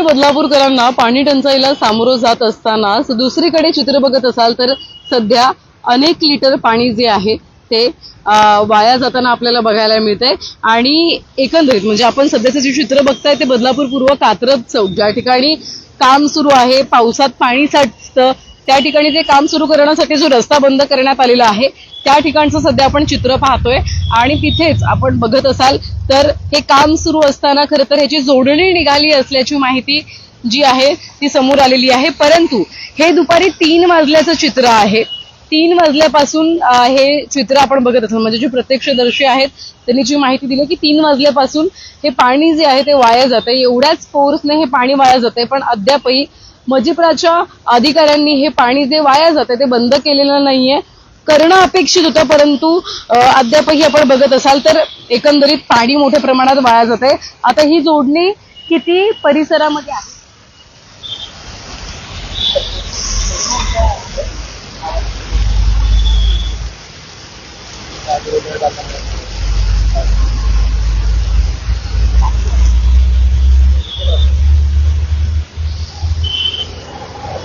बदलापूरकरांना पाणी टंचाईला सामोरं जात असताना दुसरीकडे चित्र बघत असाल तर सध्या अनेक लिटर पाणी जे आहे ते वाया जाताना आपल्याला बघायला मिळते। आणि एकंदरीत म्हणजे आपण सध्याचं जे चित्र बघताय ते बदलापूर पूर्व कात्रज चौक ज्या ठिकाणी काम सुरू आहे, पावसात पाणी साठतं त्या ठिकाणी ते काम सुरू करण्यासाठी जो रस्ता बंद करण्यात आलेला आहे त्या ठिकाणचं सध्या आपण चित्र पाहतोय। आणि तिथेच आपण बघत असाल तर हे काम सुरू असताना खरं तर ह्याची जोडणी निघाली असल्याची माहिती जी आहे ती समोर आलेली आहे। परंतु हे दुपारी 3 वाजल्याचं चित्र आहे। 3 वाजल्यापासून हे चित्र आपण बघत असतो, म्हणजे जे प्रत्यक्षदर्शी आहेत त्यांनी जी माहिती दिली की 3 वाजल्यापासून हे पाणी जे आहे ते वाया जाते, एवढ्याच फोर्सने हे पाणी वाया जाते। पण अद्यापही मजिप्राच्या अधिकाऱ्यांनी हे पाणी जे वाया जाते ते बंद केलेलं नाहीये, करणं अपेक्षित होतं, परंतु अद्यापही आपण बघत असाल तर एकंदरीत पाणी मोठ्या प्रमाणात वाया जाते। आता ही जोडणी किती परिसरामध्ये आहे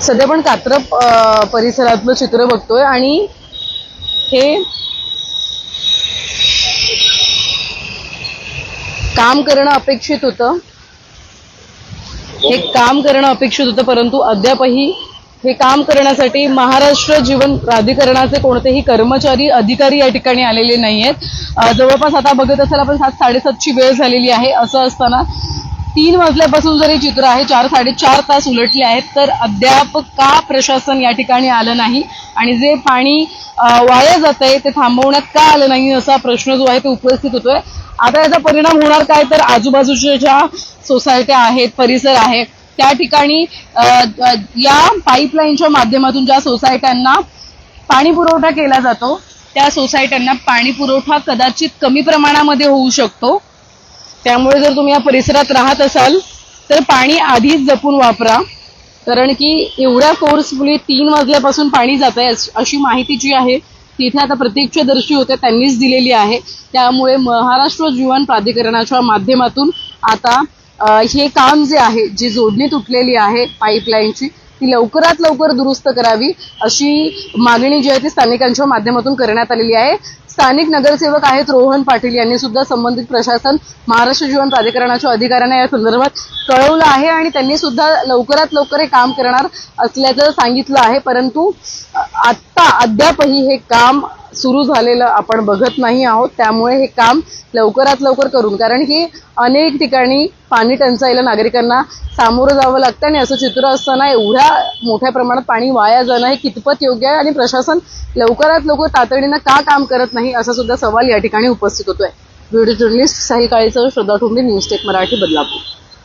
सध्या पण कात्रप परिसरातलं चित्र बघतोय आणि हे काम करणं अपेक्षित होतं, परंतु अद्यापही हे काम करण्यासाठी महाराष्ट्र जीवन प्राधिकरणाचे कोणतेही कर्मचारी अधिकारी या ठिकाणी आलेले नाहीयेत। जवळपास आता बघत असाल आपण 7:30ची वेळ झालेली आहे। असं असताना 3 वाजल्यापासून जर हे चित्र आहे 4-4.5 तास उलटले आहेत तर अद्याप का प्रशासन या ठिकाणी आलं नाही आणि जे पाणी वाया जात आहे ते थांबवण्यात का आलं नाही असा प्रश्न जो आहे तो उपस्थित होतोय। आता याचा परिणाम होणार काय तर आजूबाजूच्या ज्या सोसायट्या आहेत, परिसर आहे त्या ठिकाणी या पाईपलाईनच्या माध्यमातून ज्या सोसायट्यांना पाणी पुरवठा केला जातो त्या सोसायट्यांना पाणी पुरवठा कदाचित कमी प्रमाणामध्ये होऊ शकतो। त्यामुळे जर तुम्ही या परिसरात राहत असाल तर पाणी आधीच जपून वापरा, कारण की एवढ्या फोर्सफुली 3 वाजल्यापासून पाणी जात आहे अशी माहिती जी आहे तिथे आता प्रत्यक्षदर्शी होते त्यांनीच दिलेली आहे। त्यामुळे महाराष्ट्र जीवन प्राधिकरणाच्या माध्यमातून आता हे काम जे आहे, जी जोडणी तुटलेली आहे पाईपलाईनची ती लवकरात लवकर दुरुस्त करावी अशी मागणी जी आहे ती स्थानिकांच्या माध्यमातून करण्यात आलेली आहे। स्थानिक नगरसेवक आहेत रोहन पाटील यांनी सुद्धा संबंधित प्रशासन महाराष्ट्र जीवन प्राधिकरणाच्या अधिकाऱ्यांना या संदर्भात कळवलं आहे आणि त्यांनी सुद्धा लवकरात लवकर हे काम करणार असल्याचं सांगितलं आहे। परंतु आता अद्यापही हे काम सुरू झालेलं आपण बघत नाही आहोत। त्यामुळे हे काम लवकरात लवकर करून, कारण की अनेक ठिकाणी पाणी टंचाईला नागरिकांना सामोरं जावं लागतं आणि असं चित्र असताना एवढ्या मोठ्या प्रमाणात पाणी वाया जाणं हे कितपत योग्य आहे आणि प्रशासन लवकरात लवकर तातडीनं का काम करत नाही असा सुद्धा सवाल या ठिकाणी उपस्थित होतोय। व्हिडिओ जर्नलिस्ट साहिल काळेसह श्रद्धा ठोंबरे, न्यूज टेक मराठी, बदलापूर।